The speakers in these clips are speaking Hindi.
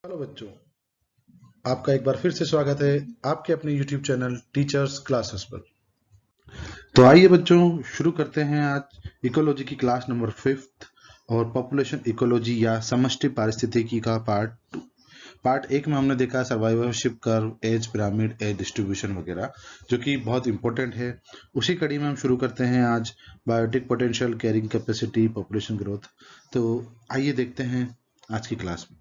हेलो बच्चों, आपका एक बार फिर से स्वागत है आपके अपने YouTube चैनल टीचर्स क्लासेस पर। तो आइए बच्चों, शुरू करते हैं आज इकोलॉजी की क्लास नंबर 5th और पॉपुलेशन इकोलॉजी या समष्टि पारिस्थितिकी का पार्ट 1 में हमने देखा survivorship curve, age pyramid, age distribution वगैरह, जो कि बहुत इंपॉर्टेंट है। उसी कड़ी में हम शुरू करते हैं आज biotic potential, carrying capacity, population growth. तो आइए देखते हैं आज की क्लास में।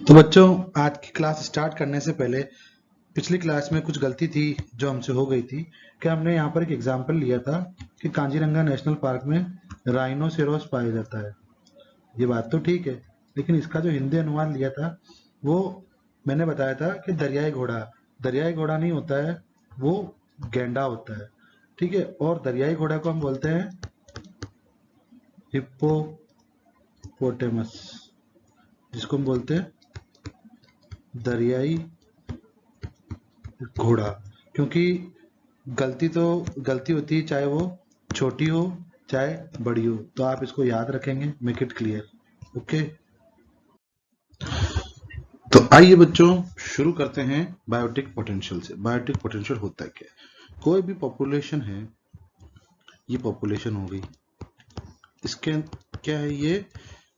तो बच्चों, आज की क्लास स्टार्ट करने से पहले पिछली क्लास में कुछ गलती थी जो हमसे हो गई थी कि हमने यहाँ पर एक एग्जाम्पल लिया था कि कांजीरंगा नेशनल पार्क में राइनोसेरोस पाया जाता है। ये बात तो ठीक है, लेकिन इसका जो हिंदी अनुवाद लिया था वो मैंने बताया था कि दरियाई घोड़ा नहीं होता है, वो गैंडा होता है। ठीक है, और दरियाई घोड़ा को हम बोलते हैं हिप्पोपोटेमस, जिसको हम बोलते हैं दरियाई घोड़ा, क्योंकि गलती होती है, चाहे वो छोटी हो चाहे बड़ी हो। तो आप इसको याद रखेंगे, मेक इट क्लियर। ओके, तो आइए बच्चों, शुरू करते हैं बायोटिक पोटेंशियल से। बायोटिक पोटेंशियल होता है क्या? कोई भी पॉपुलेशन है, ये पॉपुलेशन हो गई, इसके क्या है, ये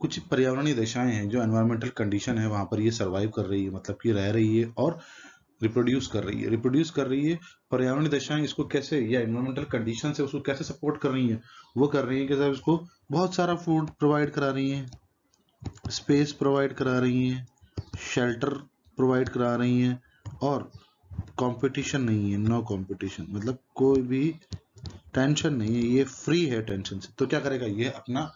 कुछ पर्यावरणीय दशाएं हैं, जो एनवायरमेंटल कंडीशन है वहां पर ये सरवाइव कर रही है, मतलब कि रह रही है और रिप्रोड्यूस कर रही है। पर्यावरणीय दशाएं इसको कैसे, या एनवायरमेंटल कंडीशन से उसको कैसे सपोर्ट कर रही है? वो कर रही है कि साहब इसको बहुत सारा फूड प्रोवाइड करा रही है, स्पेस प्रोवाइड करा रही है, शेल्टर प्रोवाइड करा रही है, और कंपटीशन नहीं है, नो कंपटीशन, मतलब कोई भी टेंशन नहीं है, ये फ्री है टेंशन से। तो क्या करेगा, ये अपना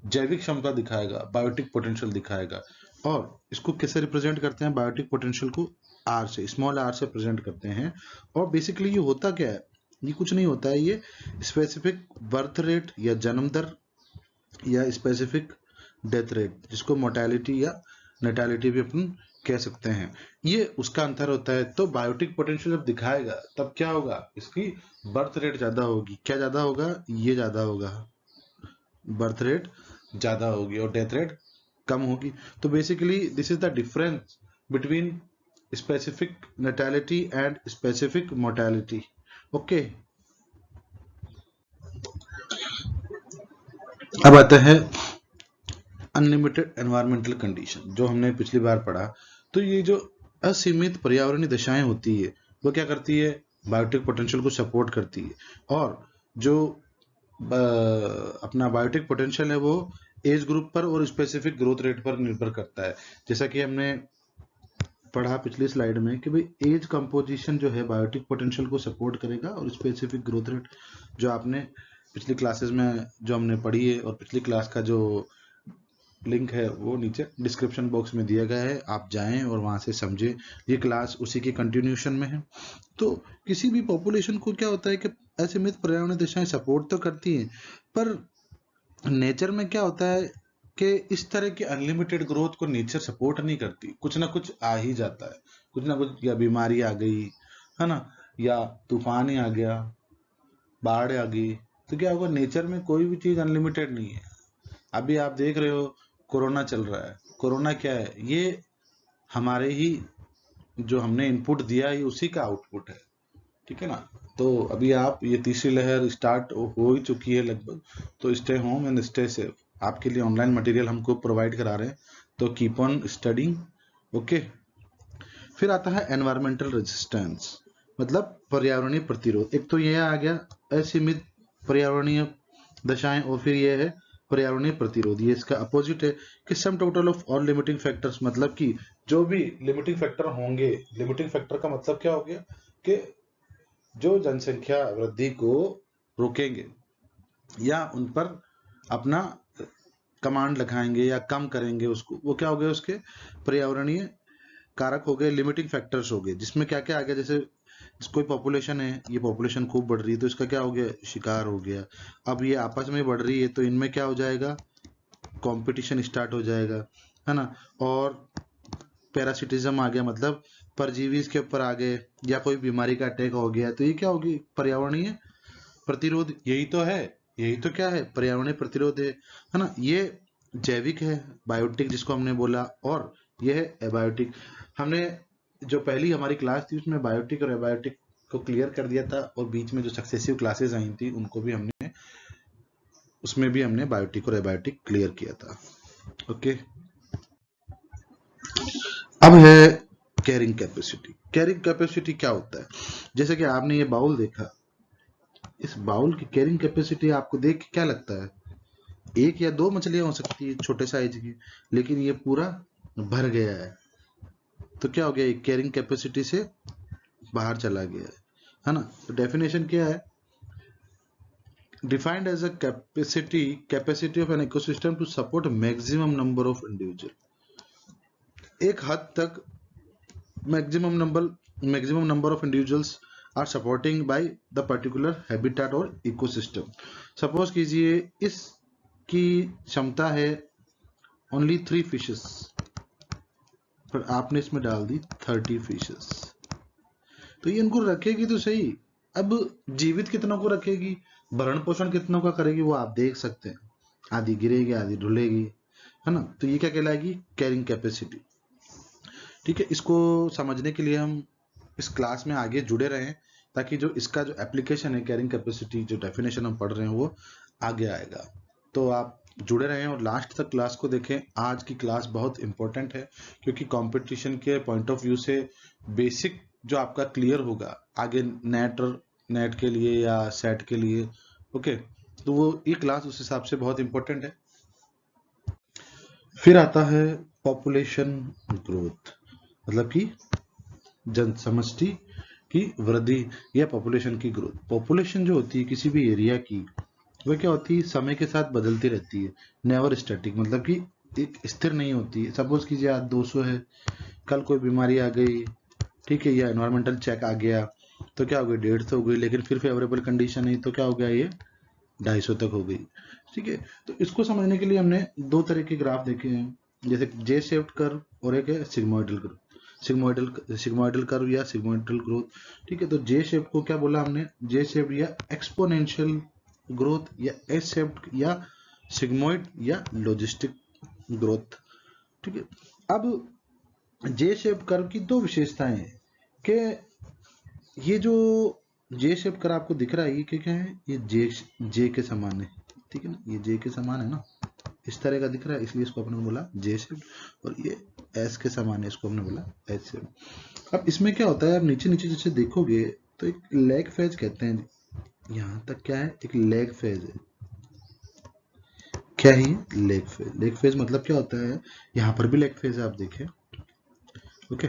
जैविक क्षमता दिखाएगा, बायोटिक पोटेंशियल दिखाएगा। और इसको कैसे रिप्रेजेंट करते हैं बायोटिक पोटेंशियल को? आर से, स्मॉल आर से प्रेजेंट करते हैं। और बेसिकली ये होता क्या है, ये कुछ नहीं होता है, ये स्पेसिफिक बर्थ रेट या जन्म दर या स्पेसिफिक डेथ रेट, जिसको मोर्टेलिटी या नेटालिटी भी अपन कह सकते हैं, ये उसका अंतर होता है। तो बायोटिक पोटेंशियल जब दिखाएगा तब क्या होगा, इसकी बर्थ रेट ज्यादा होगी। क्या ज्यादा होगा? ये ज्यादा होगा, बर्थ रेट ज्यादा होगी और डेथ रेट कम होगी। तो basically this is the difference between specific natality and specific mortality. Okay, अब आता है अनलिमिटेड एनवायरमेंटल कंडीशन, जो हमने पिछली बार पढ़ा। तो ये जो असीमित पर्यावरणीय दशाएं होती है, वो क्या करती है, बायोटिक पोटेंशियल को सपोर्ट करती है। और जो अपना बायोटिक पोटेंशियल है वो एज ग्रुप पर और स्पेसिफिक ग्रोथ रेट पर निर्भर करता है। जैसा कि हमने पढ़ा पिछली स्लाइड में कि भाई एज कंपोजिशन जो है बायोटिक पोटेंशियल को सपोर्ट करेगा, और स्पेसिफिक ग्रोथ रेट जो आपने पिछली क्लासेस में जो हमने पढ़ी है, और पिछली क्लास का जो लिंक है वो नीचे डिस्क्रिप्शन बॉक्स में दिया गया है, आप जाएं और वहां से समझें। ये क्लास उसी की कंटिन्यूशन में है। तो किसी भी पॉपुलेशन को क्या होता है कि असीमित पर्यावरणीय दशाएं सपोर्ट तो करती हैं, पर नेचर में क्या होता है कि इस तरह की अनलिमिटेड ग्रोथ को नेचर सपोर्ट नहीं करती। कुछ ना कुछ आ ही जाता है, कुछ ना कुछ, या बीमारी आ गई है ना, या तूफान ही आ गया, बाढ़ आ गई। तो क्या होगा, नेचर में कोई भी चीज अनलिमिटेड नहीं है। अभी आप देख रहे हो कोरोना चल रहा है। कोरोना क्या है, ये हमारे ही जो हमने इनपुट दिया है उसी का आउटपुट है, ठीक है ना। तो अभी आप, ये तीसरी लहर स्टार्ट हो ही चुकी है लगभग, तो stay home and stay safe. आपके लिए ऑनलाइन मटेरियल हमको प्रोवाइड करा रहे हैं, तो कीप ऑन स्टडिंग। ओके, फिर आता है एनवायरमेंटल रेजिस्टेंस, मतलब पर्यावरणीय प्रतिरोध। एक तो ये आ गया असीमित पर्यावरणीय दशाएं, और फिर ये है पर्यावरणीय प्रतिरोध। ये इसका अपोजिट है कि sum total of all limiting factors, मतलब कि जो भी लिमिटिंग फैक्टर होंगे। लिमिटिंग फैक्टर का मतलब क्या हो गया कि जो जनसंख्या वृद्धि को रोकेंगे या उन पर अपना कमांड लगाएंगे या कम करेंगे उसको, वो क्या हो गए, उसके पर्यावरणीय कारक हो गए, लिमिटिंग फैक्टर्स हो गए। जिसमें क्या क्या आ गया, जैसे कोई पॉपुलेशन है, ये पॉपुलेशन खूब बढ़ रही है, तो इसका क्या हो गया, शिकार हो गया। अब ये आपस में बढ़ रही है, तो इनमें क्या हो जाएगा, कंपटीशन स्टार्ट हो जाएगा, है ना। और पैरासिटिज्म आ गया, मतलब परजीवी इसके ऊपर आ गए, या कोई बीमारी का अटैक हो गया, तो ये क्या होगी, पर्यावरणीय प्रतिरोध। यही तो है, यही तो क्या है, पर्यावरणीय प्रतिरोध है ना। ये जैविक है, बायोटिक जिसको हमने बोला, और ये है एबायोटिक। हमने जो पहली हमारी क्लास थी उसमें बायोटिक और एबायोटिक को क्लियर कर दिया था, और बीच में जो सक्सेसिव क्लासेस आई थी उनको भी हमने, उसमें भी हमने बायोटिक और एबायोटिक क्लियर किया था। ओके, अब है कैरिंग कैपेसिटी। कैरिंग कैपेसिटी क्या होता है? जैसे कि आपने ये बाउल देखा, इस बाउल की कैरिंग कैपेसिटी आपको देख के क्या लगता है? एक या दो मछलियां हो सकती है छोटे साइज की, लेकिन ये पूरा भर गया है, तो क्या हो गया? कैरिंग कैपेसिटी से बाहर चला गया है ना? तो डेफिनेशन क्या है? Defined as a capacity of an ecosystem to support maximum number of individual. एक हद तक maximum number of individuals are supporting by the particular habitat और इकोसिस्टम। सपोज कीजिए इसकी क्षमता है ओनली 3 फिशेस, पर आपने इसमें डाल दी 30 फिशेस, तो ये इनको रखेगी तो सही। अब जीवित कितनों को रखेगी, भरण पोषण कितनों का करेगी, वो आप देख सकते हैं। आधी गिरेगी, आधी ढुलेगी, है ना? तो ये क्या कहलाएगी? Carrying capacity. ठीक है, इसको समझने के लिए हम इस क्लास में आगे जुड़े रहें, ताकि जो इसका जो एप्लीकेशन है कैरिंग कैपेसिटी, जो डेफिनेशन हम पढ़ रहे हैं वो आगे आएगा। तो आप जुड़े रहें और लास्ट तक क्लास को देखें। आज की क्लास बहुत इंपॉर्टेंट है, क्योंकि कंपटीशन के पॉइंट ऑफ व्यू से बेसिक जो आपका क्लियर होगा आगे नेट के लिए या सेट के लिए। ओके, तो वो ये क्लास उस हिसाब से बहुत इंपॉर्टेंट है। फिर आता है पॉपुलेशन ग्रोथ, मतलब कि जनसमष्टि की वृद्धि या पॉपुलेशन की ग्रोथ। पॉपुलेशन जो होती है किसी भी एरिया की, वह क्या होती है? समय के साथ बदलती रहती है, नेवर स्टैटिक, मतलब कि एक स्थिर नहीं होती है। सपोज कीजिए आज 200 है, कल कोई बीमारी आ गई, ठीक है, या एनवायरमेंटल चेक आ गया तो क्या हो गई? 150 हो गई, लेकिन फिर फेवरेबल कंडीशन नहीं तो क्या हो गया? ये 250 तक हो गई। ठीक है, तो इसको समझने के लिए हमने दो तरह के ग्राफ देखे हैं, जैसे जे शेप्ड कर्व और एक है सिग्मोइडल कर्व। सिग्मोइडल कर्व या सिग्मोइडल ग्रोथ। ठीक है, तो जे शेप को क्या बोला हमने? जे शेप या एक्सपोनेंशियल ग्रोथ, या एस शेप्ड या सिग्मोइड या लॉजिस्टिक ग्रोथ। ठीक है, अब जे शेप कर्व की दो विशेषताएं हैं कि ये जो जे शेप कर्व आपको दिख रहा है, ये क्या क्या है? ये जे के समान है, ठीक है ना? ये जे के समान है ना, इस तरह का दिख रहा है, इसलिए इसको अपने बोला जे शेप। और ये एस के समान है, इसको हमने बोला एस शेप। अब इसमें क्या होता है, आप नीचे नीचे जैसे देखोगे तो एक लेग फेज कहते हैं, यहाँ तक क्या है? एक लेग फेज है। क्या है ये? Lag phase. लेग फेज मतलब क्या होता है? यहाँ पर भी लेग फेज है, आप देखें। ओके,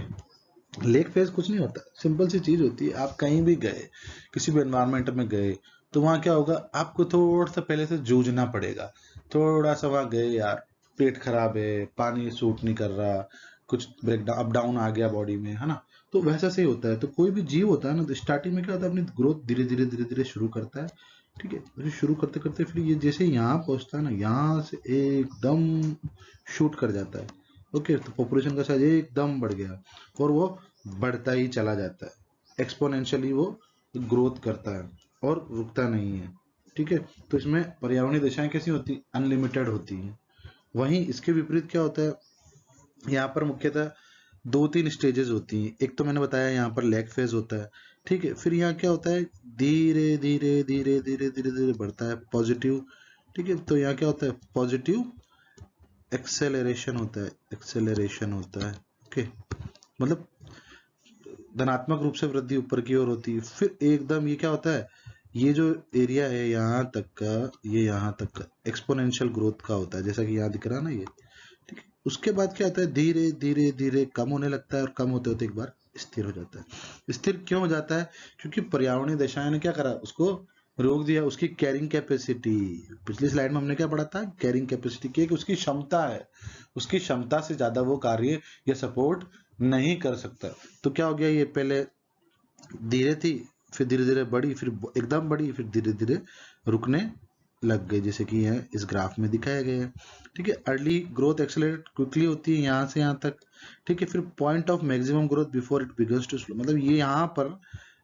लेग फेज कुछ नहीं होता, सिंपल सी चीज होती है। आप कहीं भी गए, किसी भी एनवायरमेंट में गए, तो वहां क्या होगा? आपको थोड़ा सा पहले से जूझना पड़ेगा। थोड़ा सा वहां गए, यार पेट खराब है, पानी सूट नहीं कर रहा, कुछ ब्रेक डाउन अप डाउन आ गया बॉडी में, है ना? तो वैसा से ही होता है। तो कोई भी जीव होता है ना, तो स्टार्टिंग में क्या होता है? अपनी ग्रोथ धीरे धीरे शुरू करता है। ठीक है, फिर शुरू करते करते फिर ये जैसे यहाँ पहुंचता है ना, यहाँ से एकदम शूट कर जाता है। ओके, तो पॉपुलेशन का साइज एकदम बढ़ गया, और वो बढ़ता ही चला जाता है, एक्सपोनेंशियली वो ग्रोथ करता है और रुकता नहीं है। ठीक है, तो इसमें पर्यावरणीय दशाएं कैसी होती? अनलिमिटेड होती हैं। वहीं इसके विपरीत क्या होता है? यहाँ पर मुख्यतः दो तीन स्टेजेस होती हैं। एक तो मैंने बताया यहाँ पर लैग फेज होता है। ठीक है, फिर यहाँ क्या होता है? धीरे धीरे धीरे धीरे धीरे धीरे बढ़ता है, पॉजिटिव। ठीक है, तो यहाँ क्या होता है? पॉजिटिव एक्सेलरेशन होता है, एक्सेलरेशन होता है। ओके, मतलब धनात्मक रूप से वृद्धि ऊपर की ओर होती है। फिर एकदम ये क्या होता है? ये जो एरिया है यहाँ तक का, ये यहाँ तक का एक्सपोनेंशियल ग्रोथ का होता है, जैसा कि यहाँ दिख रहा है ना ये। ठीक है, उसके बाद क्या होता है? धीरे धीरे धीरे कम होने लगता है, और कम होते होते एक बार स्थिर हो जाता है। स्थिर क्यों हो जाता है? क्योंकि पर्यावरणीय दशाएं ने क्या करा? उसको रोक दिया। उसकी कैरिंग कैपेसिटी, पिछली स्लाइड में हमने क्या पढ़ा था? कैरिंग कैपेसिटी की उसकी क्षमता है, उसकी क्षमता से ज्यादा वो कार्य या सपोर्ट नहीं कर सकता। तो क्या हो गया? ये पहले धीरे थी, फिर धीरे धीरे बढ़ी, फिर एकदम बढ़ी, फिर धीरे धीरे रुकने लग गई, जैसे कि यह इस ग्राफ में दिखाया गया है। ठीक है, अर्ली ग्रोथ एक्सेलरेट क्विकली होती है यहाँ से यहाँ तक। ठीक है, फिर point of maximum growth before it begins to slow, मतलब ये यहाँ पर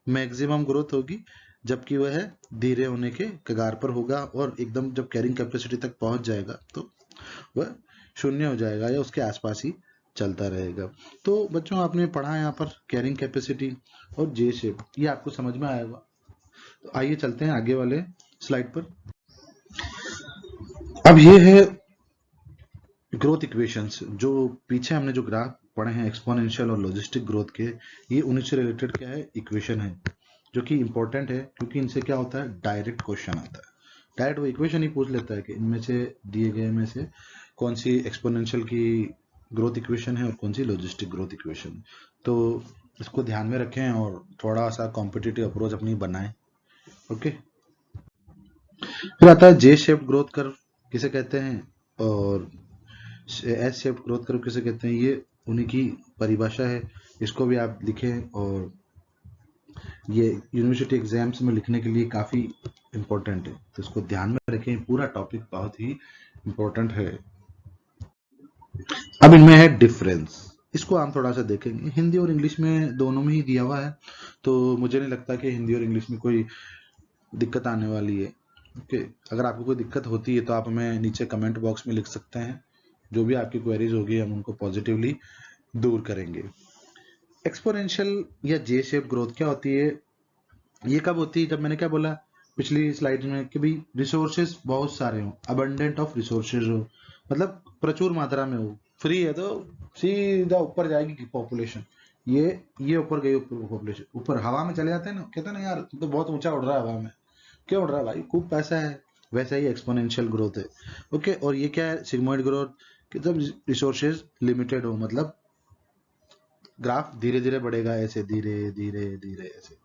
मैक्सिमम ग्रोथ होगी, जबकि वह धीरे होने के कगार पर होगा, और एकदम जब कैरिंग कैपेसिटी तक पहुंच जाएगा तो वह शून्य हो जाएगा या उसके आसपास ही चलता रहेगा। तो बच्चों आपने पढ़ा यहाँ पर कैरिंग कैपेसिटी और जे शेप, ये आपको समझ में आएगा। तो आइए चलते हैं आगे वाले स्लाइड पर। अब ये है ग्रोथ इक्वेशंस, जो पीछे हमने जो ग्राफ पढ़े हैं एक्सपोनेंशियल और लॉजिस्टिक ग्रोथ के, ये उन्हीं से रिलेटेड क्या है, इक्वेशन है, जो कि इंपॉर्टेंट है क्योंकि इनसे क्या होता है, डायरेक्ट क्वेश्चन आता है। डायरेक्ट वो इक्वेशन ही पूछ लेता है कि इनमें से दिए गए में से कौन सी एक्सपोनेंशियल की ग्रोथ इक्वेशन है और कौन सी लॉजिस्टिक ग्रोथ इक्वेशन। तो इसको ध्यान में रखें और थोड़ा सा कॉम्पिटिटिव अप्रोच अपनी बनाएं। ओके, फिर आता है जे शेप ग्रोथ कर्व किसे कहते हैं और एस शेप ग्रोथ कर्व किसे कहते हैं। ये उन्हीं की परिभाषा है, इसको भी आप लिखें और ये यूनिवर्सिटी एग्जाम्स में लिखने के लिए काफ़ी इम्पोर्टेंट है, तो इसको ध्यान में रखें। पूरा टॉपिक बहुत ही इम्पोर्टेंट है। अब इनमें है डिफरेंस, इसको हम थोड़ा सा देखेंगे। हिंदी और इंग्लिश में दोनों में ही दिया हुआ है, तो मुझे नहीं लगता कि हिंदी और इंग्लिश में कोई दिक्कत आने वाली है। ओके, अगर आपको कोई दिक्कत होती है तो आप हमें नीचे कमेंट बॉक्स में लिख सकते हैं। जो भी आपकी क्वेरीज होगी हम उनको पॉजिटिवली दूर करेंगे। एक्सपोनेंशियल या जे शेप ग्रोथ क्या होती है, ये कब होती है, जब मैंने क्या बोला पिछली स्लाइड में कि भाई रिसोर्सेज बहुत सारे हो, अबंडेंट ऑफ रिसोर्सेज हो, मतलब प्रचुर मात्रा में हो। फ्री है तो सीधा ऊपर जाएगी पॉपुलेशन, ये ऊपर गई, ऊपर पॉपुलेशन, ऊपर हवा में चले जाते हैं ना, कहते हैं ना यार तो बहुत ऊंचा उड़ रहा है हवा में, क्यों उड़ रहा है भाई, खूब पैसा है। वैसा ही एक्सपोनेंशियल ग्रोथ है। ओके, और ये क्या है, सिग्मोइड ग्रोथ, कि जब रिसोर्सेज लिमिटेड हो, मतलब ग्राफ धीरे धीरे बढ़ेगा, ऐसे धीरे धीरे धीरे ऐसे।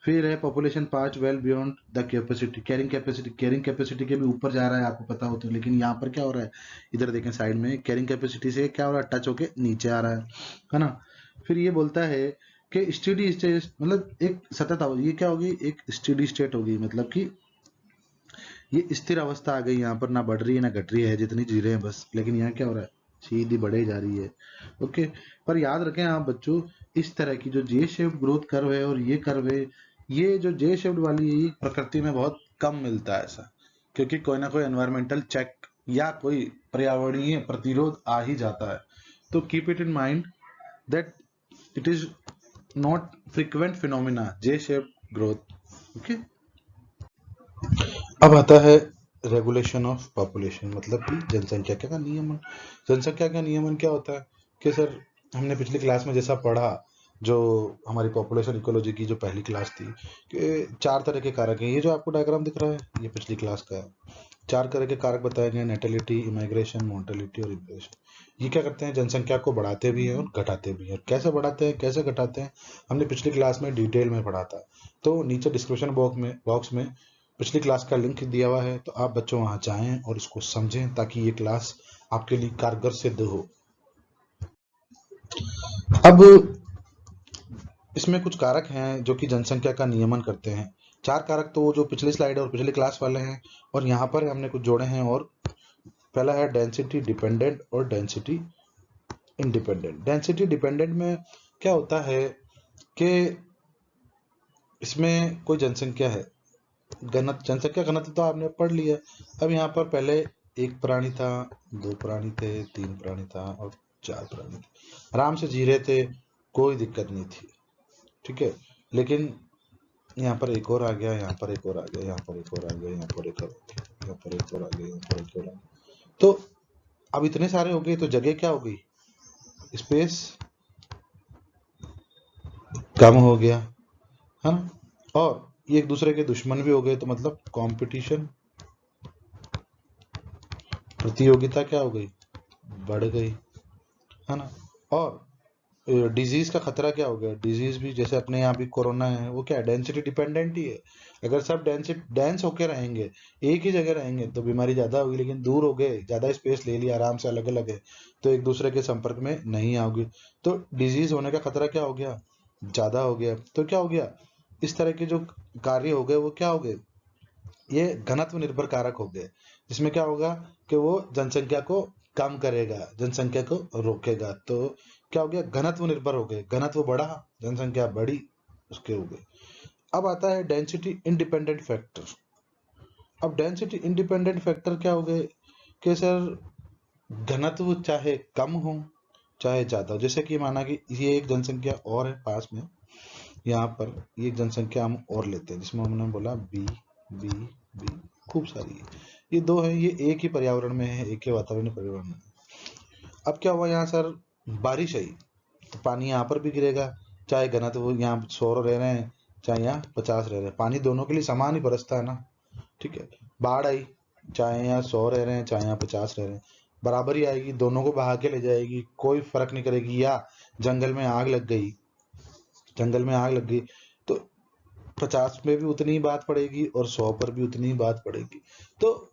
फिर है population part well beyond the capacity, carrying capacity, carrying capacity के भी ऊपर जा रहा है, आपको पता हो तो। लेकिन यहाँ पर क्या हो रहा है, इधर देखें साइड में, कैरिंग कैपेसिटी से क्या हो रहा है, टच होके नीचे आ रहा है ना। फिर ये बोलता है कि स्टेडी स्टेट, मतलब एक सतत अवस्था, ये क्या होगी, एक स्टेडी स्टेट होगी, मतलब कि ये स्थिर अवस्था आ गई, यहाँ पर ना बढ़ रही है ना घट रही है, जितनी जी रहे हैं बस। लेकिन यहाँ क्या हो रहा है, सीधी बढ़े जा रही है। ओके, पर याद रखें आप बच्चों, इस तरह की जो जे शेप्ड ग्रोथ कर्व है और ये कर्व है, ये जो जे शेप्ड वाली है, ये प्रकृति में बहुत कम मिलता है ऐसा, क्योंकि कोई ना कोई एनवायरमेंटल चेक या कोई पर्यावरणीय प्रतिरोध आ ही जाता है। तो keep it in mind that it is not frequent phenomena J shaped growth. Okay, अब आता है रेगुलेशन ऑफ पॉपुलेशन, मतलब कि जनसंख्या का नियमन। जनसंख्या का नियमन क्या होता है कि सर, हमने पिछली क्लास में जैसा पढ़ा, जो हमारी पॉपुलेशन इकोलॉजी की जो पहली क्लास थी, कि 4 तरह के कारक हैं। ये जो आपको डायग्राम दिख रहा है, ये पिछली क्लास का है। 4 तरह के कारक बताए गए, नेटेलिटी, इमाइग्रेशन, मोर्टेलिटी और इमिग्रेशन। ये क्या करते हैं, जनसंख्या को बढ़ाते भी हैं और घटाते भी हैं। कैसे बढ़ाते हैं, कैसे घटाते हैं, हमने पिछली क्लास में डिटेल में पढ़ा था। तो नीचे डिस्क्रिप्शन बॉक्स में पिछली क्लास का लिंक दिया हुआ है, तो आप बच्चों वहां जाएं और इसको समझें, ताकि ये क्लास आपके लिए कारगर सिद्ध हो। अब इसमें कुछ कारक हैं जो कि जनसंख्या का नियमन करते हैं। 4 कारक तो जो पिछली स्लाइड और पिछली क्लास वाले हैं, और यहाँ पर हमने कुछ जोड़े हैं। और पहला है डेंसिटी डिपेंडेंट और डेंसिटी इंडिपेंडेंट। डेंसिटी डिपेंडेंट में क्या होता है कि इसमें कोई जनसंख्या है, जनसंख्या घनत्व तो आपने पढ़ लिया। अब यहाँ पर पहले 1 प्राणी था, 2 प्राणी थे, 3 प्राणी था और 4 प्राणी थे, आराम से जी रहे थे, कोई दिक्कत नहीं थी, ठीक है। लेकिन यहाँ पर एक और आ गया, यहाँ पर एक और आ गया, यहाँ पर एक और आ गया, यहाँ पर एक और आ गया, यहाँ पर एक और आ गया, यहाँ पर एक और आ गया। तो अब इतने सारे हो गए, तो जगह क्या हो गई, स्पेस कम हो गया, है ना। और ये एक दूसरे के दुश्मन भी हो गए, तो मतलब कंपटीशन, प्रतियोगिता क्या हो गई, बढ़ गई, है ना। और डिजीज का खतरा क्या हो गया, डिजीज भी जैसे अपने यहाँ भी कोरोना है, वो क्या है, डेंसिटी डिपेंडेंट ही है। अगर सब डेंस होके रहेंगे, एक ही जगह रहेंगे, तो बीमारी ज्यादा होगी। लेकिन दूर हो गए, ज्यादा स्पेस ले लिया, आराम से अलग अलग है, तो एक दूसरे के संपर्क में नहीं आओगे, तो डिजीज होने का खतरा क्या हो गया, ज्यादा हो गया। तो क्या हो गया, इस तरह के जो कार्य हो गए वो क्या हो गए, ये घनत्व निर्भर कारक हो गए, जिसमें क्या होगा कि वो जनसंख्या को कम करेगा, जनसंख्या को रोकेगा। तो क्या हो गया, घनत्व निर्भर हो गए, घनत्व बढ़ा, जनसंख्या बढ़ी, उसके हो गए। अब आता है डेंसिटी इंडिपेंडेंट फैक्टर। अब डेंसिटी इंडिपेंडेंट फैक्टर क्या हो गए कि सर, घनत्व चाहे कम हो चाहे ज्यादा हो। जैसे कि माना कि ये एक जनसंख्या और है पास में, यहाँ पर ये एक जनसंख्या हम और लेते हैं जिसमें हमने बोला बी बी बी, खूब सारी है, ये दो है, ये एक ही पर्यावरण में है, एक ही वातावरण पर्यावरण में है। अब क्या हुआ यहाँ सर, बारिश आई तो पानी यहाँ पर भी गिरेगा, चाहे घनत्व यहाँ 100 रह रहे हैं चाहे यहाँ 50 रह रहे हैं, पानी दोनों के लिए समान ही बरसता है ना, ठीक है। बाढ़ आई, चाहे यहाँ 100 रह रहे हैं चाहे यहाँ 50 रह रहे हैं, बराबर ही आएगी, दोनों को बहा के ले जाएगी, कोई फर्क नहीं करेगी। या जंगल में आग लग गई, जंगल में आग लग गई तो 50 में भी उतनी ही बात पड़ेगी और 100 पर भी उतनी ही बात पड़ेगी। तो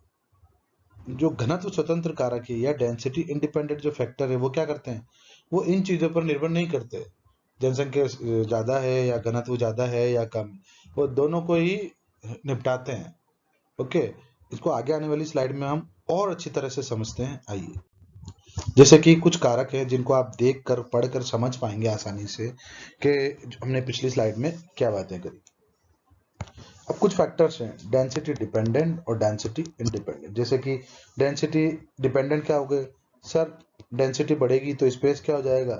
जो घनत्व स्वतंत्र कारक है या डेंसिटी इंडिपेंडेंट जो फैक्टर है वो क्या करते हैं, वो इन चीजों पर निर्भर नहीं करते, जनसंख्या ज्यादा है या घनत्व ज्यादा है या कम, वो दोनों को ही निपटाते हैं। ओके, इसको आगे आने वाली स्लाइड में हम और अच्छी तरह से समझते हैं। आइए, जैसे कि कुछ कारक हैं जिनको आप देखकर पढ़कर समझ पाएंगे आसानी से कि हमने पिछली स्लाइड में क्या बातें करी। अब कुछ फैक्टर्स हैं डेंसिटी डिपेंडेंट और डेंसिटी इंडिपेंडेंट। जैसे कि डेंसिटी डिपेंडेंट क्या हो गए सर, डेंसिटी बढ़ेगी तो स्पेस क्या हो जाएगा,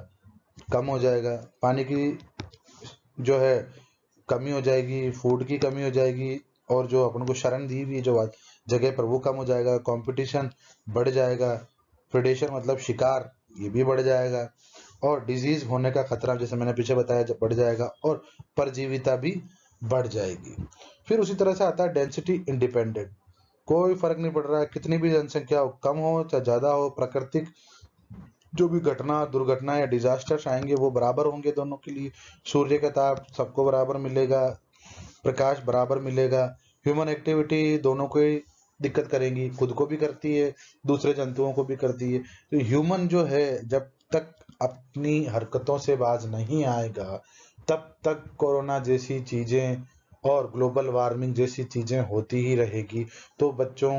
कम हो जाएगा, पानी की जो है कमी हो जाएगी, फूड की कमी हो जाएगी, और जो अपन को शरण दी हुई जो जगह पर वो कम हो जाएगा, कंपटीशन बढ़ जाएगा, प्रेडेशन मतलब शिकार ये भी बढ़ जाएगा, और डिजीज होने का खतरा जैसे मैंने पीछे बताया जब बढ़ जाएगा, और परजीविता भी बढ़ जाएगी। फिर उसी तरह से आता है डेंसिटी इंडिपेंडेंट, कोई फर्क नहीं पड़ रहा है कितनी भी जनसंख्या हो, कम हो चाहे ज्यादा हो, प्राकृतिक जो भी घटना दुर्घटना या डिजास्टर्स आएंगे वो बराबर होंगे दोनों के लिए, सूर्य का ताप सबको बराबर मिलेगा, प्रकाश बराबर मिलेगा, ह्यूमन एक्टिविटी दोनों को ही दिक्कत करेंगी, खुद को भी करती है दूसरे जंतुओं को भी करती है। तो ह्यूमन जो है जब तक अपनी हरकतों से बाज नहीं आएगा तब तक कोरोना जैसी चीजें और ग्लोबल वार्मिंग जैसी चीजें होती ही रहेगी। तो बच्चों,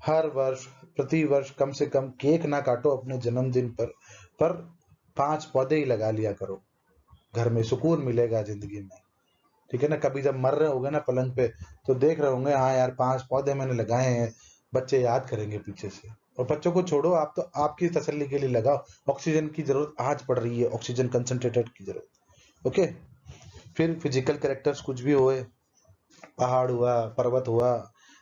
हर वर्ष प्रति वर्ष कम से कम केक ना काटो अपने जन्मदिन पर 5 पौधे ही लगा लिया करो, घर में सुकून मिलेगा जिंदगी में, ठीक है ना। कभी जब मर रहे होगे ना पलंग पे तो देख रहे होंगे हाँ यार 5 पौधे मैंने लगाए हैं, बच्चे याद करेंगे पीछे से। और बच्चों को छोड़ो, आप तो आपकी तसल्ली के लिए लगाओ, ऑक्सीजन की जरूरत आज पड़ रही है, ऑक्सीजन कंसंट्रेटेड की जरूरत। ओके, फिर फिजिकल कैरेक्टर्स कुछ भी हुए, पहाड़ हुआ, पर्वत हुआ,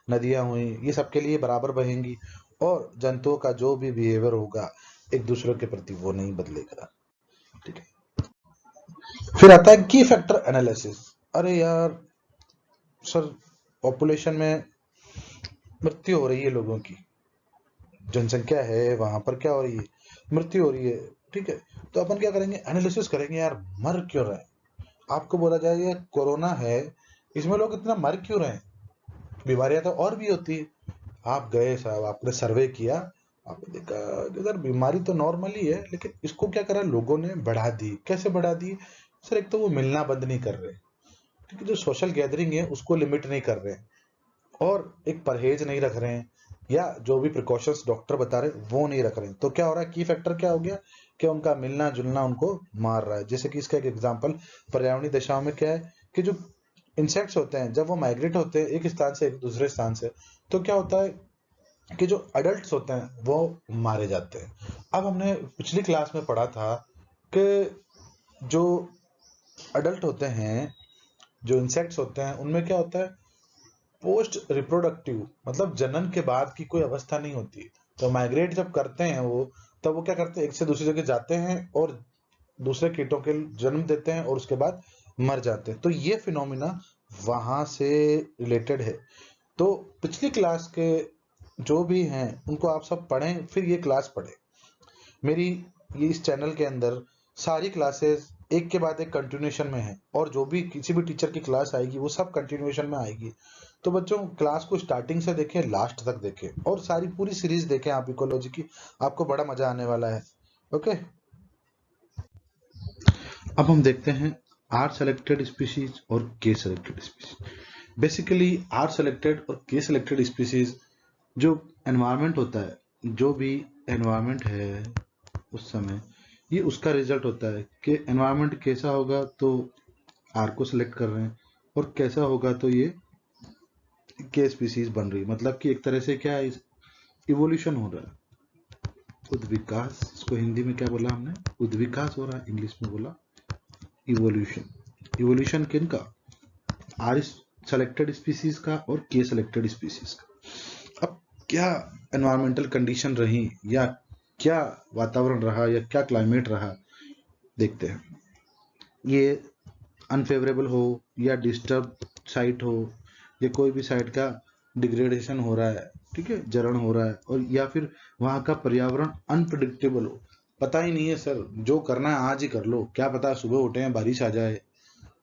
नदियां हुई, ये सबके लिए बराबर बहेंगी, और जंतुओं का जो भी बिहेवियर होगा एक दूसरे के प्रति वो नहीं बदलेगा, ठीक है। फिर आता है की फैक्टर एनालिसिस। अरे यार सर, पॉपुलेशन में मृत्यु हो रही है लोगों की, जनसंख्या है वहां पर क्या हो रही है, मृत्यु हो रही है, ठीक है। तो अपन क्या करेंगे, एनालिसिस करेंगे यार मर क्यों रहे हैं। आपको बोला जाए ये कोरोना है, इसमें लोग इतना मर क्यों रहे हैं, बीमारियां तो और भी होती है। आप गए साहब, आपने सर्वे किया, आपने देखा इधर बीमारी तो नॉर्मल ही है, लेकिन इसको क्या करा लोगों ने बढ़ा दी। कैसे बढ़ा दी सर, एक तो वो मिलना बंद नहीं कर रहे, क्योंकि जो सोशल गैदरिंग है उसको लिमिट नहीं कर रहे, और एक परहेज नहीं रख रहे हैं, या जो भी प्रिकॉशंस डॉक्टर बता रहे हैं वो नहीं रख रहे हैं। तो क्या हो रहा है, की फैक्टर क्या हो गया कि उनका मिलना जुलना उनको मार रहा है। जैसे कि इसका एक एग्जांपल पर्यावरणीय दशाओं में क्या है कि जो इंसेक्ट्स होते हैं जब वो माइग्रेट होते हैं एक स्थान से एक दूसरे स्थान से, तो क्या होता है कि जो अडल्ट होते हैं वो मारे जाते हैं। अब हमने पिछली क्लास में पढ़ा था कि जो अडल्ट होते हैं, जो इंसेक्ट्स होते हैं, उनमें क्या होता है, पोस्ट रिप्रोडक्टिव मतलब जनन के बाद की कोई अवस्था नहीं होती। तो माइग्रेट जब करते हैं वो, तब वो क्या करते हैं, एक से दूसरी जगह जाते हैं और दूसरे कीटों के जन्म देते हैं और उसके बाद मर जाते हैं। तो ये फिनोमिना वहां से रिलेटेड है। तो पिछली क्लास के जो भी हैं उनको आप सब पढ़ें, फिर ये क्लास पढ़ें। मेरी ये इस चैनल के अंदर सारी क्लासेस एक के बाद एक कंटिन्यूएशन में है, और जो भी किसी भी टीचर की क्लास आएगी वो सब कंटिन्यूएशन में आएगी। तो बच्चों क्लास को स्टार्टिंग से देखें लास्ट तक देखें, और सारी पूरी सीरीज देखें आप इकोलॉजी की, आपको बड़ा मजा आने वाला है। ओके, अब हम देखते हैं आर सेलेक्टेड स्पीशीज और K selected species. Basically r selected और के सेलेक्टेड स्पीशीज जो एनवायरनमेंट होता है, जो भी एनवायरनमेंट है उस समय, ये उसका रिजल्ट होता है कि एनवायरनमेंट कैसा होगा तो आर को सिलेक्ट कर रहे हैं, और कैसा होगा तो ये के स्पीसीज बन रही है। मतलब कि एक तरह से क्या है, इवोल्यूशन हो रहा है। उद्विकास, इसको हिंदी में क्या बोला हमने, उद्विकास हो रहा है, इंग्लिश में बोला इवोल्यूशन। इवोल्यूशन किन का, आर सेलेक्टेड स्पीसीज का और के सेलेक्टेड स्पीसीज का। अब क्या एनवायरमेंटल कंडीशन रही या क्या वातावरण रहा या क्या क्लाइमेट रहा, देखते हैं। ये अनफेवरेबल हो या डिस्टर्ब साइट हो या कोई भी साइट का डिग्रेडेशन हो रहा है, ठीक है, जरण हो रहा है, और या फिर वहां का पर्यावरण अनप्रिडिक्टेबल हो, पता ही नहीं है सर, जो करना है आज ही कर लो, क्या पता सुबह उठे हैं बारिश आ जाए,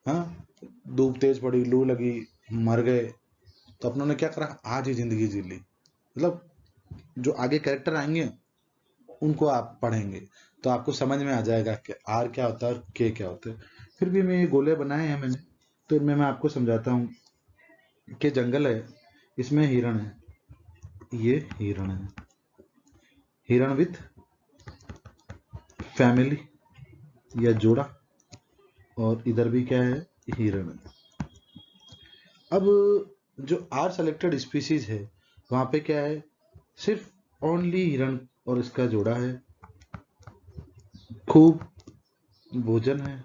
हाँ, धूप तेज पड़ी, लू लगी, मर गए, तो अपनों ने क्या करा, आज ही जिंदगी जी ली। मतलब जो आगे कैरेक्टर आएंगे उनको आप पढ़ेंगे तो आपको समझ में आ जाएगा कि आर क्या होता है और के क्या होता है। फिर भी मैं ये गोले बनाए हैं मैंने, तो इनमें मैं आपको समझाता हूँ कि जंगल है, इसमें हिरण है, ये हिरण है, हिरण विथ फैमिली या जोड़ा, और इधर भी क्या है, हिरण है। अब जो आर सेलेक्टेड स्पीसीज है वहां पे क्या है, सिर्फ ओनली हिरण और इसका जोड़ा है, खूब भोजन है,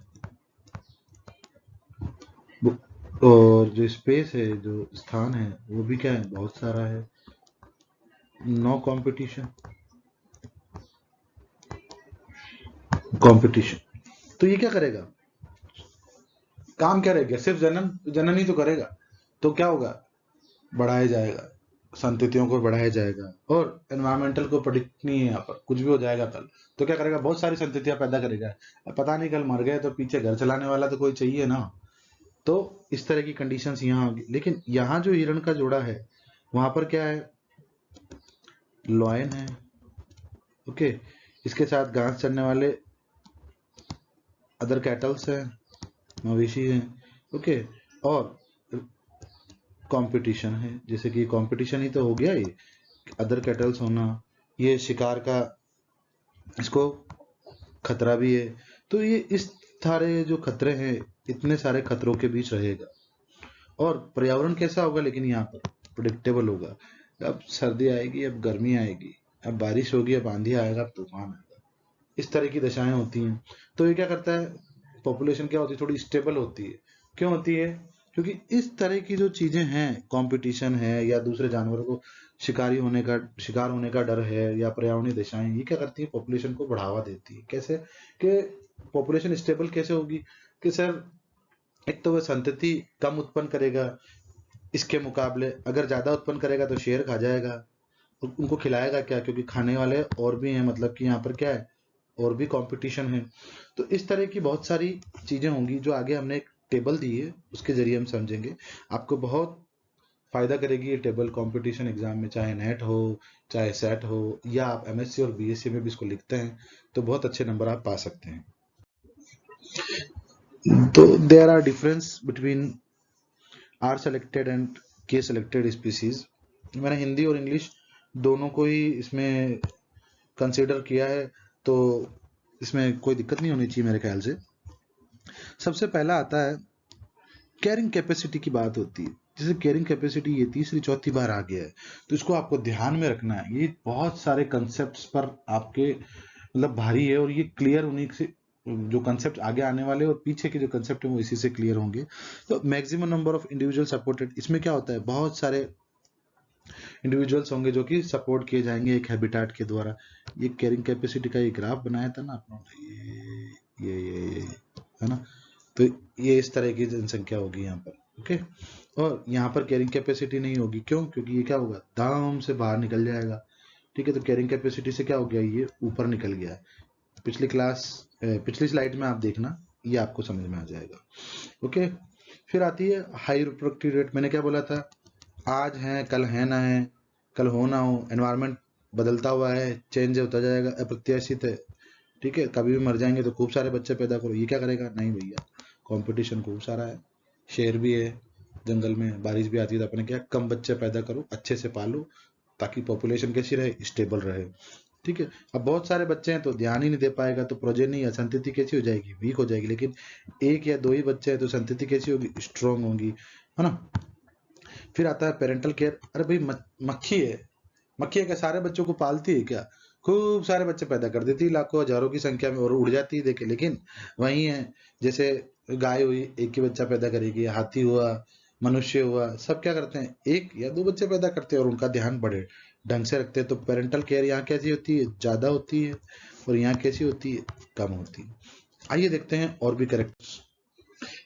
और जो स्पेस है, जो स्थान है, वो भी क्या है, बहुत सारा है, नो कंपटीशन, कंपटीशन। तो ये क्या करेगा, काम क्या रहेगा, सिर्फ जनन ही तो करेगा, तो क्या होगा, बढ़ाया जाएगा, संततियों को बढ़ाया जाएगा, और एनवायरमेंटल को प्रोडिक्ट नहीं है, यहाँ पर कुछ भी हो जाएगा कल, तो क्या करेगा, बहुत सारी संततियां पैदा करेगा। अब पता नहीं कल मर गए तो पीछे घर चलाने वाला तो कोई चाहिए ना, तो इस तरह की कंडीशंस यहाँ होगी। लेकिन यहाँ जो हिरण का जोड़ा है वहां पर क्या है, लॉयन है, ओके, इसके साथ घास चरने वाले अदर कैटल्स हैं, मवेशी हैं, ओके, और कंपटीशन है, जैसे कि कंपटीशन ही तो हो गया ये, अदर कैटल्स होना, ये शिकार का इसको खतरा भी है, तो ये इस सारे जो खतरे हैं, इतने सारे खतरों के बीच रहेगा। और पर्यावरण कैसा होगा, लेकिन यहाँ पर प्रिडिक्टेबल होगा, अब सर्दी आएगी, अब गर्मी आएगी, अब बारिश होगी, अब आंधी आएगा, अब तूफान आएगा, इस तरह की दशाएं होती हैं। तो ये क्या करता है, पॉपुलेशन क्या होती है, थोड़ी स्टेबल होती है। क्यों होती है, क्योंकि इस तरह की जो चीजें हैं, कंपटीशन है या दूसरे जानवरों को शिकार होने का डर है या पर्यावरणीय दशाएं, ये क्या करती है, पॉपुलेशन को बढ़ावा देती है। कैसे कि पॉपुलेशन स्टेबल कैसे होगी, कि सर एक तो वह संतति कम उत्पन्न करेगा, इसके मुकाबले अगर ज्यादा उत्पन्न करेगा तो शेर खा जाएगा, उनको खिलाएगा क्या, क्योंकि खाने वाले और भी हैं, मतलब कि यहाँ पर क्या है, और भी कंपटीशन है। तो इस तरह की बहुत सारी चीजें होंगी जो आगे हमने एक टेबल दी है, उसके जरिए हम समझेंगे, आपको बहुत फायदा करेगी ये टेबल कंपटीशन एग्जाम में, चाहे नेट हो, चाहे सेट हो, या आप एमएससी और बीएससी में भी इसको लिखते हैं तो बहुत अच्छे नंबर आप पा सकते हैं। तो there are difference between r selected and K selected species. मैंने हिंदी और इंग्लिश दोनों को ही इसमें कंसीडर किया है, तो इसमें कोई दिक्कत नहीं होनी चाहिए मेरे ख्याल से। सबसे पहला आता है कैरिंग कैपेसिटी की बात होती है। जैसे कैरिंग कैपेसिटी ये तीसरी चौथी बार आ गया है, तो इसको आपको ध्यान में रखना है। ये बहुत सारे कंसेप्ट्स पर आपके मतलब भारी है, और ये क्लियर उन्हीं से जो कंसेप्ट आगे आने वाले और पीछे के जो कंसेप्ट है वो इसी से क्लियर होंगे। तो maximum number of individual supported, इसमें क्या होता है, बहुत सारे इंडिविजुअल्स होंगे जो कि सपोर्ट किए जाएंगे एक हैबिटेट के द्वारा। ये कैरिंग कैपेसिटी का ये ग्राफ बनाया था ना आप लोगों ने, ये है ना, तो ये इस तरह की जनसंख्या होगी यहाँ पर, ओके। और यहाँ पर कैरिंग कैपेसिटी नहीं होगी, क्यों, क्योंकि ये क्या होगा, दाम से बाहर निकल जाएगा, ठीक है। तो कैरिंग कैपेसिटी से क्या हो गया, ये ऊपर निकल गया है। पिछली स्लाइड में आप देखना, ये आपको समझ में आ जाएगा, ओके। फिर आती है हाई रिप्रोडक्टिव रेट। मैंने क्या बोला था, आज है कल है ना है, कल हो ना हो, एनवायरनमेंट बदलता हुआ है, चेंज होता जाएगा, अप्रत्याशित है, ठीक है। कभी भी मर जाएंगे तो खूब सारे बच्चे पैदा करो, ये क्या करेगा, नहीं भैया, कंपटीशन खूब सारा है, शेर भी है जंगल में, बारिश भी आती है, तो अपने क्या, कम बच्चे पैदा करो, अच्छे से पालो, ताकि पॉपुलेशन कैसी रहे, स्टेबल रहे, ठीक है। अब बहुत सारे बच्चे हैं तो ध्यान ही नहीं दे पाएगा, तो प्रोजेनी या संतति कैसी हो जाएगी, वीक हो जाएगी। लेकिन एक या दो ही बच्चे हैं तो संतति कैसी होगी, स्ट्रांग होगी, है ना। फिर आता है पेरेंटल केयर। अरे भाई मक्खी है, मक्खी है क्या सारे बच्चों को पालती है क्या, खूब सारे बच्चे पैदा कर देती है, लाखों हजारों की संख्या में, और उड़ जाती है देखे। लेकिन वही है, जैसे गाय हुई, एक ही बच्चा पैदा करेगी, हाथी हुआ, मनुष्य हुआ, सब क्या करते हैं, एक या दो बच्चे पैदा करते हैं और उनका ध्यान बड़े ढंग से रखते हैं। तो पेरेंटल केयर यहाँ कैसी होती है, ज्यादा होती है, और यहाँ कैसी होती है, कम होती है। आइए देखते हैं और भी करेक्टर्स।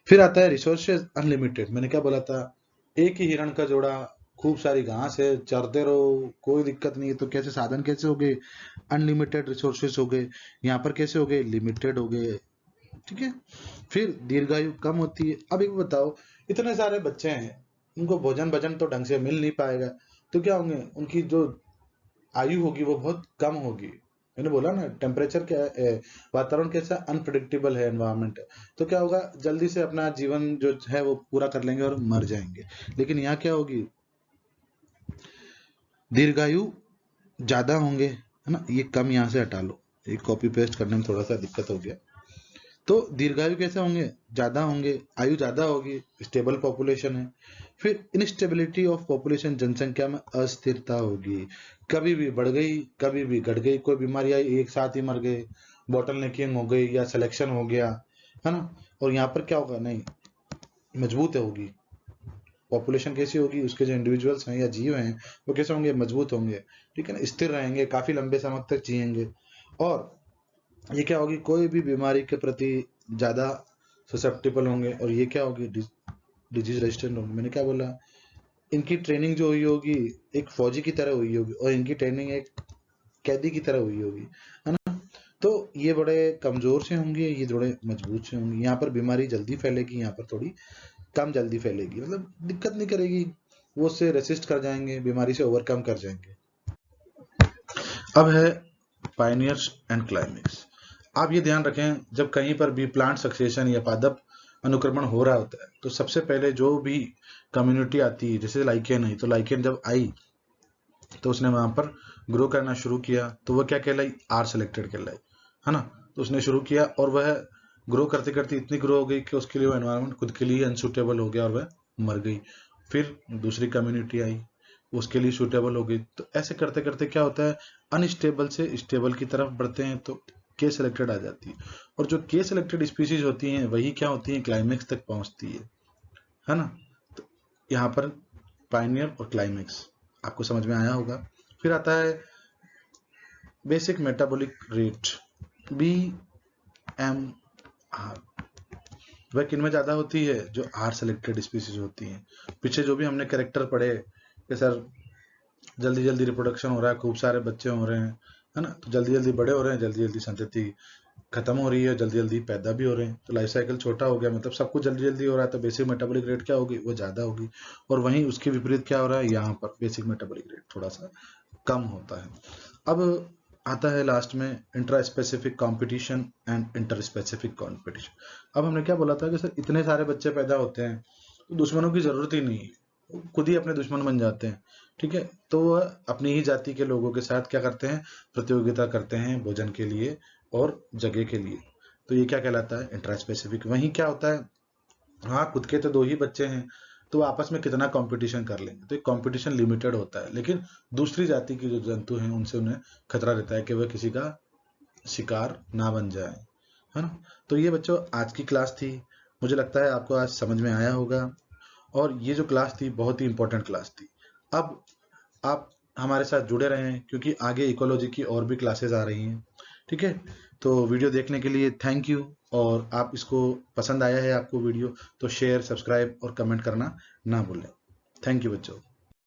फिर आता है रिसोर्सेज अनलिमिटेड। मैंने क्या बोला था, एक ही हिरण का जोड़ा, खूब सारी घास है, चरते रहो, कोई दिक्कत नहीं है। तो कैसे साधन कैसे हो गए, अनलिमिटेड रिसोर्सेज हो गए। यहाँ पर कैसे हो गए, लिमिटेड हो गए, ठीक है। फिर दीर्घायु कम होती है। अब एक बताओ, इतने सारे बच्चे हैं, उनको भोजन भजन तो ढंग से मिल नहीं पाएगा, तो क्या होंगे, उनकी जो आयु होगी वो बहुत कम होगी। मैंने बोला ना, टेम्परेचर क्या है, वातावरण कैसा अनप्रिडिक्टेबल है, एनवायरमेंट है, तो क्या होगा, जल्दी से अपना जीवन जो है वो पूरा कर लेंगे और मर जाएंगे। लेकिन यहाँ क्या होगी, दीर्घायु ज्यादा होंगे, है ना। ये कम यहाँ से हटा लो, ये कॉपी पेस्ट करने में थोड़ा सा दिक्कत हो गया। तो दीर्घायु कैसे होंगे, ज्यादा होंगे, आयु ज्यादा होगी, स्टेबल पॉपुलेशन है। फिर इनस्टेबिलिटी ऑफ पॉपुलेशन, जनसंख्या में अस्थिरता होगी, कभी भी बढ़ गई, कभी भी घट गई, कोई बीमारी आई एक साथ ही मर गए, बॉटल नेकिंग हो गई या सिलेक्शन हो गया, है ना। और यहाँ पर क्या होगा, नहीं, मजबूत होगी पॉपुलेशन, कैसी होगी, उसके जो इंडिविजुअल्स हैं या जीव हैं वो कैसे होंगे, मजबूत होंगे, ठीक है ना, स्थिर रहेंगे, काफी लंबे समय तक जिएंगे। और ये क्या होगी, कोई भी बीमारी के प्रति ज्यादा ससेप्टेबल होंगे, और ये क्या होगी, डिजीज रेजिस्टेंट होंगे। मैंने क्या बोला, इनकी ट्रेनिंग जो हुई होगी एक फौजी की तरह हुई होगी, और इनकी ट्रेनिंग एक कैदी की तरह हुई होगी, है ना। तो ये बड़े कमजोर से होंगे, ये थोड़े मजबूत से होंगे। यहाँ पर बीमारी जल्दी फैलेगी, यहाँ पर थोड़ी कम जल्दी फैलेगी, मतलब दिक्कत नहीं करेगी, वो उससे रेसिस्ट कर जाएंगे, बीमारी से ओवरकम कर जाएंगे। अब है पायनियर्स एंड क्लाइमेक्स। आप ये ध्यान रखें, जब कहीं पर भी प्लांट सक्सेशन या पादप अनुक्रमण हो रहा होता है, तो सबसे पहले जो भी कम्युनिटी आती है, जैसे लाइकेन है, तो लाइकेन जब आई तो उसने वहां पर ग्रो करना शुरू किया, तो वह क्या कहलाई, आर सेलेक्टेड कहलाई, है ना। तो उसने शुरू किया और वह ग्रो करते करते इतनी ग्रो हो गई कि उसके लिए वो एनवायरमेंट खुद के लिए अनसुटेबल हो गया और वह मर गई। फिर दूसरी कम्युनिटी आई, उसके लिए सुटेबल हो गई। तो ऐसे करते करते क्या होता है, अनस्टेबल से स्टेबल की तरफ बढ़ते हैं, तो के सेलेक्टेड आ जाती है। और जो के सेलेक्टेड स्पीसीज होती हैं वही क्या होती हैं, क्लाइमेक्स तक पहुंचती है ना। तो यहाँ पर पायनियर और क्लाइमेक्स आपको समझ में आया होगा। फिर आता है basic metabolic rate, B M R. वह किन में ज्यादा होती है, जो आर सेलेक्टेड स्पीसीज होती हैं। पीछे जो भी हमने कैरेक्टर पढ़े कि सर जल्दी जल्दी रिप्रोडक्शन हो रहा है, खूब सारे बच्चे हो रहे हैं, है ना, तो जल्दी जल्दी बड़े हो रहे हैं, जल्दी जल्दी संतति खत्म हो रही है, जल्दी जल्दी पैदा भी हो रहे हैं, तो लाइफ साइकिल छोटा हो गया, मतलब सब कुछ जल्दी जल्दी हो रहा है, तो बेसिक मेटाबॉलिक रेट क्या होगी, वो ज्यादा होगी। और वहीं उसके विपरीत क्या हो रहा है, यहाँ पर बेसिक मेटाबॉलिक रेट थोड़ा सा कम होता है। अब आता है लास्ट में intra specific competition and inter specific competition. अब हमने क्या बोला था कि सर इतने सारे बच्चे पैदा होते हैं तो दुश्मनों की जरूरत ही नहीं, खुद ही अपने दुश्मन बन जाते हैं, ठीक है। तो वह अपनी ही जाति के लोगों के साथ क्या करते हैं, प्रतियोगिता करते हैं भोजन के लिए और जगह के लिए। तो ये क्या कहलाता है, इंट्रा स्पेसिफिक। वहीं क्या होता है, हाँ खुद के तो दो ही बच्चे हैं, तो आपस में कितना कंपटीशन कर लेंगे, तो एक कंपटीशन लिमिटेड होता है। लेकिन दूसरी जाति के जो जंतु हैं उनसे उन्हें खतरा रहता है कि वह किसी का शिकार ना बन जाए, है ना। तो ये बच्चों आज की क्लास थी, मुझे लगता है आपको आज समझ में आया होगा। और ये जो क्लास थी बहुत ही इंपॉर्टेंट क्लास थी। अब आप हमारे साथ जुड़े रहें क्योंकि आगे इकोलॉजी की और भी क्लासेस आ रही हैं, ठीक है। तो वीडियो देखने के लिए थैंक यू। और आप इसको पसंद आया है आपको वीडियो, तो शेयर, सब्सक्राइब और कमेंट करना ना भूलें। थैंक यू बच्चों।